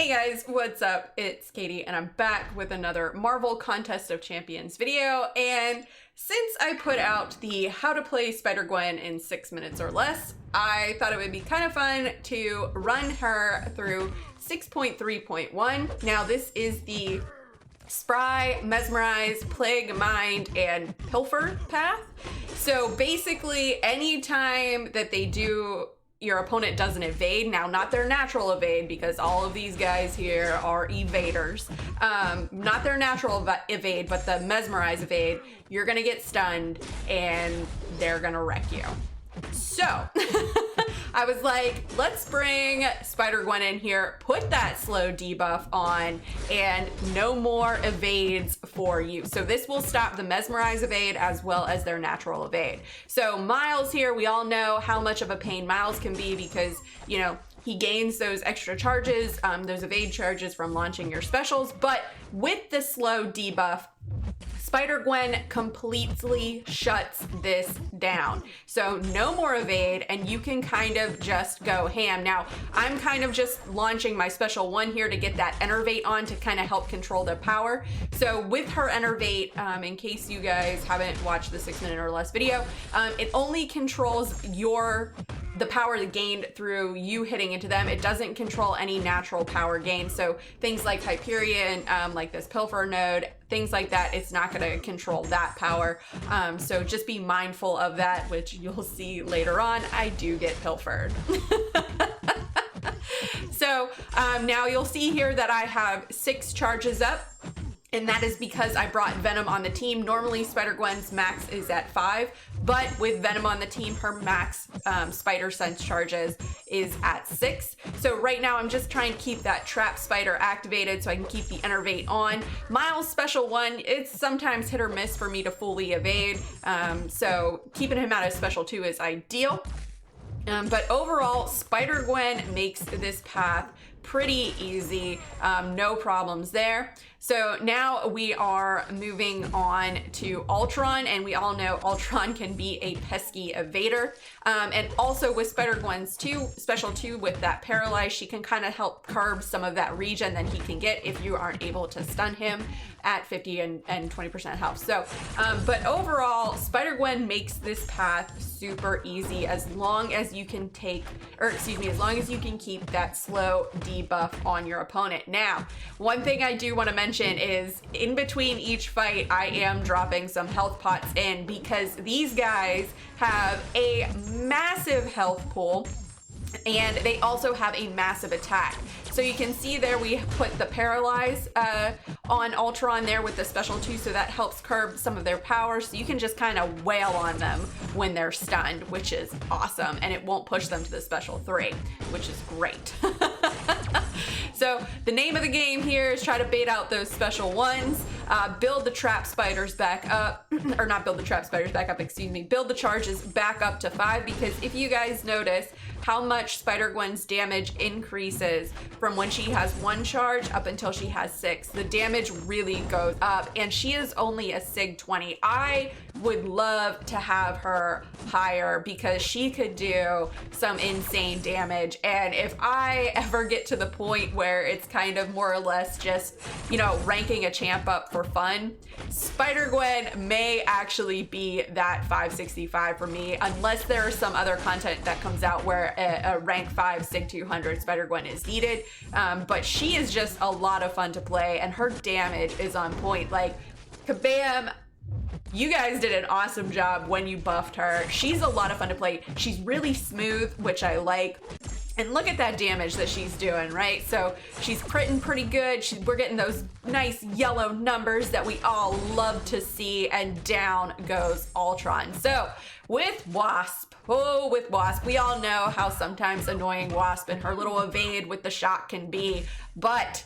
Hey guys, what's up? It's Katie and I'm back with another Marvel Contest of Champions video. And since I put out the how to play Spider Gwen in 6 minutes or less, I thought it would be kind of fun to run her through 6.3.1. Now this is the Spry, Mesmerize, Plague, Mind, and Pilfer path. So basically anytime that they do, your opponent doesn't evade, now not their natural evade, because all of these guys here are evaders, not their natural evade, but the Mesmerize evade, you're gonna get stunned and they're gonna wreck you. So I was like, let's bring Spider Gwen in here, put that slow debuff on, and no more evades for you. So this will stop the Mesmerize evade as well as their natural evade. So Miles here, we all know how much of a pain Miles can be because, you know, he gains those extra charges, those evade charges from launching your specials, but with the slow debuff, Spider Gwen completely shuts this down. So no more evade and you can kind of just go ham. Now I'm kind of just launching my special one here to get that Enervate on to kind of help control the power. So with her Enervate, in case you guys haven't watched the 6 minute or less video, it only controls the power gained through you hitting into them. It doesn't control any natural power gain. So things like Hyperion, like this Pilfer node, things like that, it's not gonna control that power. So just be mindful of that, which you'll see later on, I do get pilfered. So now you'll see here that I have 6 charges up. And that is because I brought Venom on the team. Normally Spider Gwen's max is at 5, but with Venom on the team, her max spider sense charges is at 6. So right now I'm just trying to keep that trap spider activated so I can keep the Enervate on. Miles special one, it's sometimes hit or miss for me to fully evade. So keeping him out of special 2 is ideal. But overall, Spider Gwen makes this path pretty easy, no problems there. So now we are moving on to Ultron, and we all know Ultron can be a pesky evader. And also with Spider Gwen's special 2 with that Paralyze, she can kind of help curb some of that regen that he can get if you aren't able to stun him at 50 and 20% health. So, but overall, Spider Gwen makes this path super easy as long as you can as long as you can keep that slow debuff on your opponent. Now, one thing I do want to mention is in between each fight, I am dropping some health pots in because these guys have a massive health pool and they also have a massive attack. So you can see there we put the Paralyze on Ultron there with the special 2, so that helps curb some of their power. So you can just kind of wail on them when they're stunned, which is awesome. And it won't push them to the special 3, which is great. So the name of the game here is try to bait out those special ones, build the trap spiders back up, or not build the trap spiders back up, excuse me, build the charges back up to 5, because if you guys notice how much Spider Gwen's damage increases from when she has 1 charge up until she has 6, the damage really goes up, and she is only a Sig 20. I would love to have her higher because she could do some insane damage. And if I ever get to the point where it's kind of more or less just, you know, ranking a champ up for fun, Spider Gwen may actually be that 565 for me, unless there is some other content that comes out where a rank 5 Sig 200 Spider Gwen is needed. But she is just a lot of fun to play and her damage is on point. Like, kabam! You guys did an awesome job when you buffed her. She's a lot of fun to play. She's really smooth, which I like. And look at that damage that she's doing, right? So she's critting pretty good. We're getting those nice yellow numbers that we all love to see, and down goes Ultron. So with Wasp, we all know how sometimes annoying Wasp and her little evade with the shock can be, but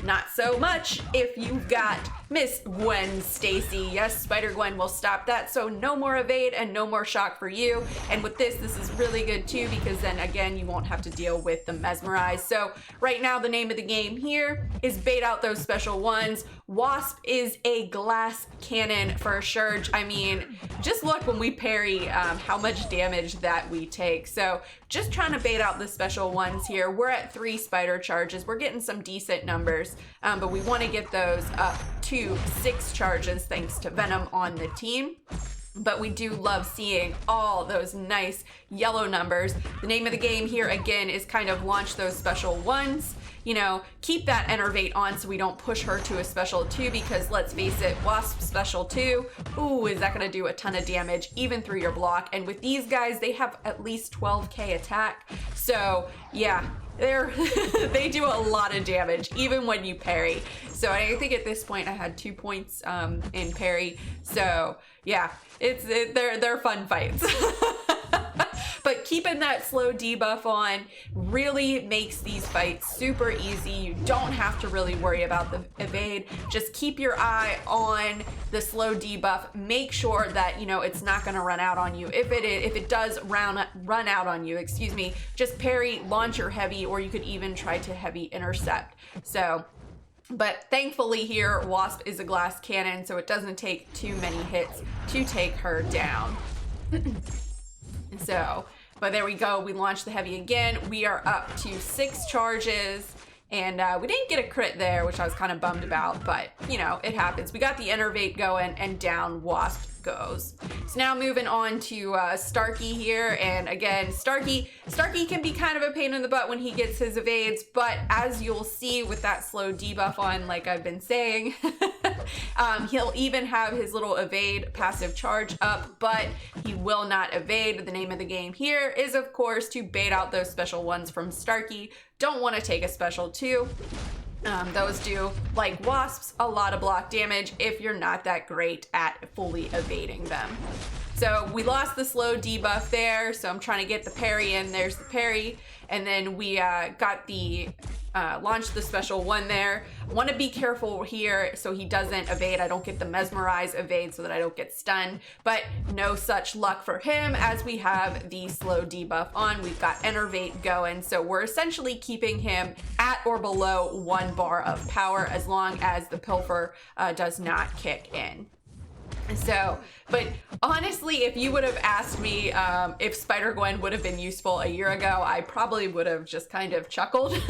not so much if you've got Miss Gwen Stacy. Yes, Spider Gwen will stop that, so no more evade and no more shock for you. And with this is really good too, because then again, you won't have to deal with the Mesmerize. So right now, the name of the game here is bait out those special ones, Wasp is a glass cannon for sure. I mean, just look when we parry how much damage that we take. So just trying to bait out the special ones here. We're at 3 spider charges. We're getting some decent numbers, but we want to get those up to 6 charges thanks to Venom on the team. But we do love seeing all those nice yellow numbers. The name of the game here again is kind of launch those special ones. You know, keep that enervate on so we don't push her to a special 2, because let's face it, Wasp special 2, ooh, is that gonna do a ton of damage even through your block. And with these guys, they have at least 12k attack. So yeah, they do a lot of damage even when you parry. So I think at this point I had 2 points in parry. So yeah, they're fun fights. But keeping that slow debuff on really makes these fights super easy. You don't have to really worry about the evade. Just keep your eye on the slow debuff. Make sure that, you know, it's not going to run out on you. If it does run out on you, excuse me, just parry, launch your heavy, or you could even try to heavy intercept. So, but thankfully here, Wasp is a glass cannon, so it doesn't take too many hits to take her down. So, but there we go. We launched the heavy again. We are up to 6 charges, and we didn't get a crit there, which I was kind of bummed about, but you know, it happens. We got the enervate going, and down Wasp goes. So now moving on to Starkey here, and again, Starkey can be kind of a pain in the butt when he gets his evades, but as you'll see with that slow debuff on, like I've been saying, he'll even have his little evade passive charge up, but he will not evade. The name of the game here is, of course, to bait out those special ones from Starkey. Don't want to take a special 2. Those do, like Wasps, a lot of block damage if you're not that great at fully evading them. So we lost the slow debuff there, so I'm trying to get the parry in. There's the parry, and then we got the launched the special 1 there. I want to be careful here so he doesn't evade. I don't get the Mesmerize evade so that I don't get stunned, but no such luck for him as we have the slow debuff on. We've got enervate going, so we're essentially keeping him at or below 1 bar of power as long as the pilfer does not kick in. So, but honestly, if you would have asked me if Spider Gwen would have been useful a year ago, I probably would have just kind of chuckled.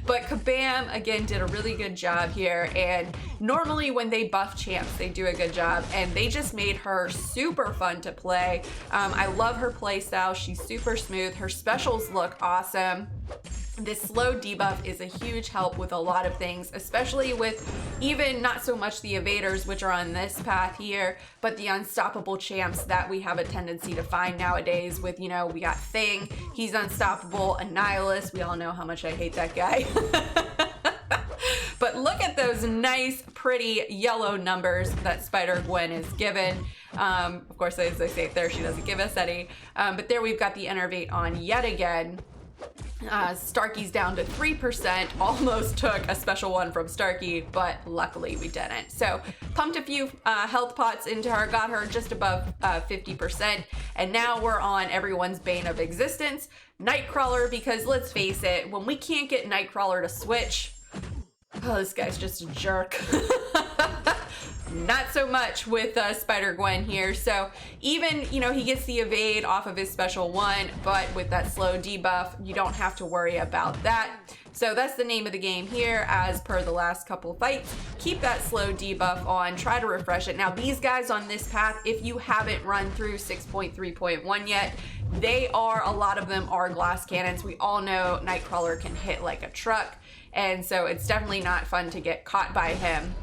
But Kabam, again, did a really good job here, and normally when they buff champs, they do a good job, and they just made her super fun to play. I love her playstyle. She's super smooth. Her specials look awesome. This slow debuff is a huge help with a lot of things, especially with even not so much the evaders, which are on this path here, but the unstoppable champs that we have a tendency to find nowadays with, you know, we got Thing, he's unstoppable, Annihilus, we all know how much I hate that guy. But look at those nice, pretty yellow numbers that Spider Gwen is given. Of course, as I say there, she doesn't give us any, but there we've got the enervate on yet again. Starkey's down to 3%, almost took a special 1 from Starkey, but luckily we didn't. So pumped a few health pots into her, got her just above 50%, and now we're on everyone's bane of existence, Nightcrawler, because let's face it, when we can't get Nightcrawler to switch, oh, this guy's just a jerk. Not so much with Spider Gwen here. So even, you know, he gets the evade off of his special 1, but with that slow debuff, you don't have to worry about that. So that's the name of the game here, as per the last couple of fights. Keep that slow debuff on, try to refresh it. Now these guys on this path, if you haven't run through 6.3.1 yet, a lot of them are glass cannons. We all know Nightcrawler can hit like a truck, and so it's definitely not fun to get caught by him.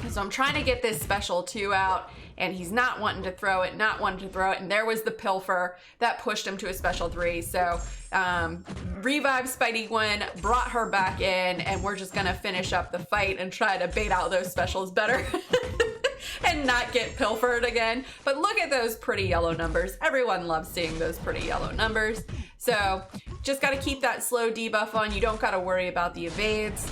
So I'm trying to get this special 2 out, and he's not wanting to throw it, and there was the pilfer that pushed him to a special 3. So revive Spider Gwen, brought her back in, and we're just gonna finish up the fight and try to bait out those specials better. And not get pilfered again. But look at those pretty yellow numbers. Everyone loves seeing those pretty yellow numbers. So just got to keep that slow debuff on. You don't got to worry about the evades.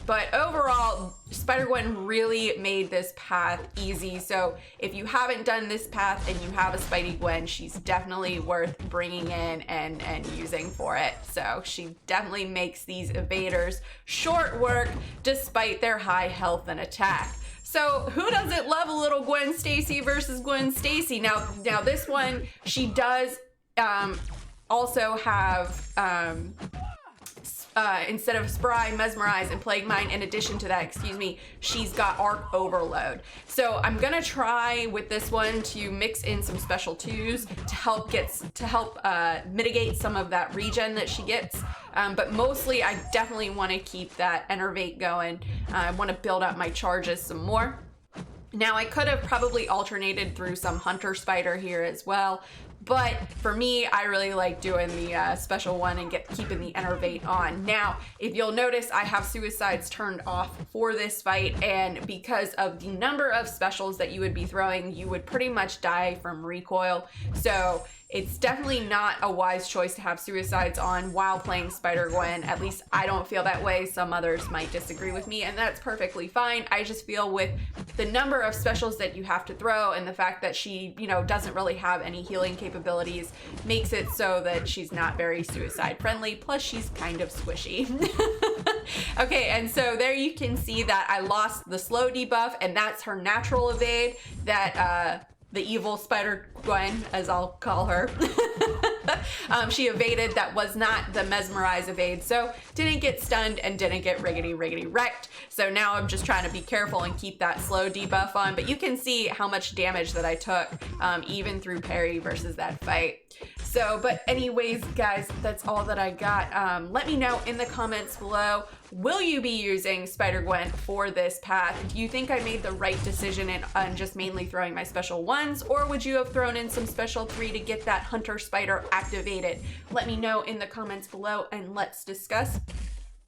But overall, Spider Gwen really made this path easy. So if you haven't done this path and you have a Spidey Gwen, she's definitely worth bringing in and using for it. So she definitely makes these evaders short work despite their high health and attack. So who doesn't love a little Gwen Stacy versus Gwen Stacy? Now this one, she does also have instead of Spry, Mesmerize, and Plague Mine, in addition to that, excuse me, she's got Arc Overload. So I'm gonna try with this one to mix in some special 2s to help mitigate some of that regen that she gets. But mostly I definitely want to keep that Enervate going. I want to build up my charges some more. Now I could have probably alternated through some Hunter Spider here as well, but for me, I really like doing the special one and keeping the Enervate on. Now, if you'll notice, I have Suicides turned off for this fight, and because of the number of specials that you would be throwing, you would pretty much die from recoil. So it's definitely not a wise choice to have Suicides on while playing Spider Gwen. At least I don't feel that way. Some others might disagree with me, and that's perfectly fine. I just feel with the number of specials that you have to throw and the fact that she, you know, doesn't really have any healing capabilities makes it so that she's not very suicide friendly. Plus she's kind of squishy. Okay, and so there you can see that I lost the slow debuff, and that's her natural evade that the evil Spider Gwen, as I'll call her, she evaded. That was not the Mesmerize evade, so didn't get stunned and didn't get riggedy wrecked. So now I'm just trying to be careful and keep that slow debuff on, but you can see how much damage that I took even through parry versus that fight. So, but anyways, guys, that's all that I got. Let me know in the comments below, will you be using Spider Gwen for this path? Do you think I made the right decision on just mainly throwing my special 1s, or would you have thrown in some special 3 to get that Hunter Spider activated? Let me know in the comments below and let's discuss.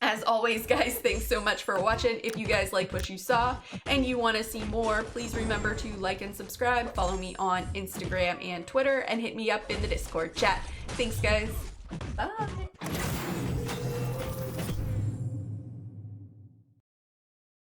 As always, guys, thanks so much for watching. If you guys liked what you saw and you want to see more, please remember to like and subscribe, follow me on Instagram and Twitter, and hit me up in the Discord chat. Thanks, guys. Bye.